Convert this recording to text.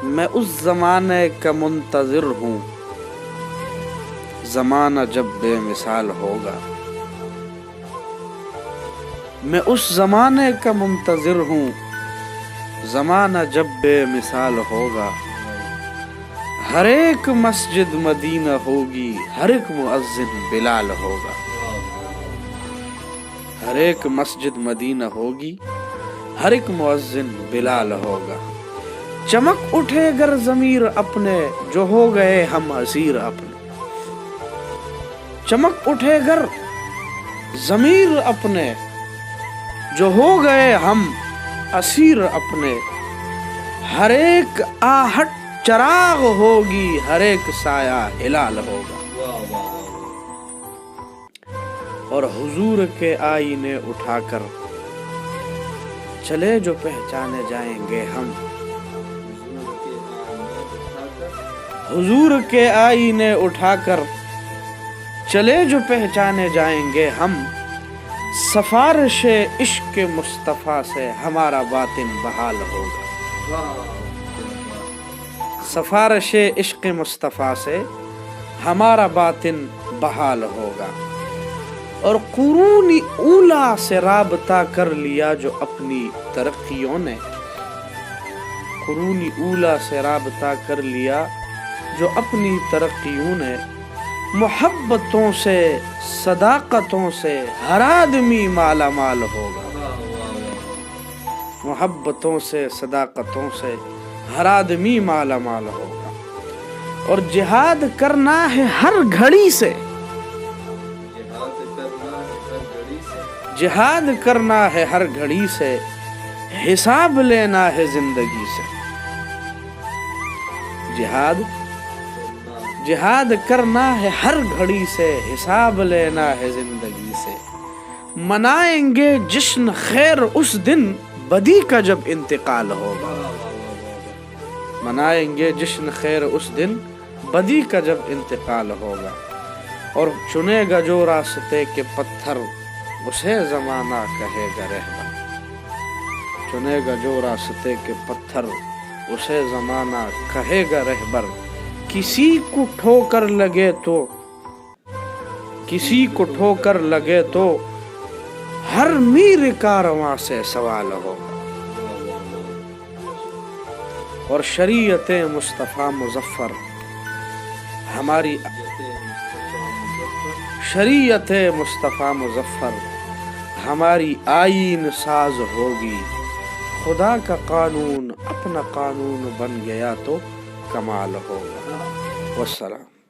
میں اس زمانے کا منتظر ہوں، زمانہ جب بے مثال ہوگا۔ میں اس زمانے کا منتظر ہوں، زمانہ جب بے مثال ہوگا۔ ہر ایک مسجد مدینہ ہوگی، ہر ایک مؤذن بلال ہوگا۔ ہر ایک مسجد مدینہ ہوگی، ہر ایک مؤذن بلال ہوگا۔ چمک اٹھے گر ضمیر اپنے، جو ہو گئے ہم اسیر اپنے۔ چمک اٹھے گر ضمیر اپنے، جو ہو گئے ہم اسیر اپنے۔ ہر ایک آہٹ چراغ ہوگی، ہر ایک سایہ ہلال ہوگا۔ اور حضور کے آئینے اٹھا کر چلے جو پہچانے جائیں گے ہم۔ حضور کے آئینے اٹھا کر چلے جو پہچانے جائیں گے ہم۔ سفارش عشق مصطفیٰ سے ہمارا باطن بحال ہوگا۔ سفارش عشق مصطفیٰ سے ہمارا باطن بحال ہوگا۔ اور قرون اولیٰ سے رابطہ کر لیا جو اپنی ترقیوں نے۔ قرون اولیٰ سے رابطہ کر لیا جو اپنی ترقیوں نے۔ محبتوں سے صداقتوں سے ہر آدمی مالا مال ہوگا۔ محبتوں سے صداقتوں سے ہر آدمی مالا مال ہوگا۔ اور جہاد کرنا ہے ہر گھڑی سے، جہاد کرنا ہے ہر گھڑی سے، حساب لینا ہے زندگی سے۔ جہاد کرنا ہے ہر گھڑی سے، حساب لینا ہے زندگی سے۔ منائیں گے جشن خیر اس دن، بدی کا جب انتقال ہوگا۔ منائیں گے جشن خیر اس دن، بدی کا جب انتقال ہوگا۔ اور چنے گا جو راستے کے پتھر، اسے زمانہ کہے گا رہبر۔ چنے گا جو راستے کے پتھر، اسے زمانہ کہے گا رہبر۔ کسی کو ٹھوکر لگے تو، کسی کو ٹھوکر لگے تو، ہر میر کارواں سے سوال ہوگا۔ اور شریعت مصطفیٰ مظفر ہماری، شریعت مصطفیٰ مظفر ہماری آئین ساز ہوگی۔ خدا کا قانون اپنا قانون بن گیا تو کمال ہوگا۔ والسلام۔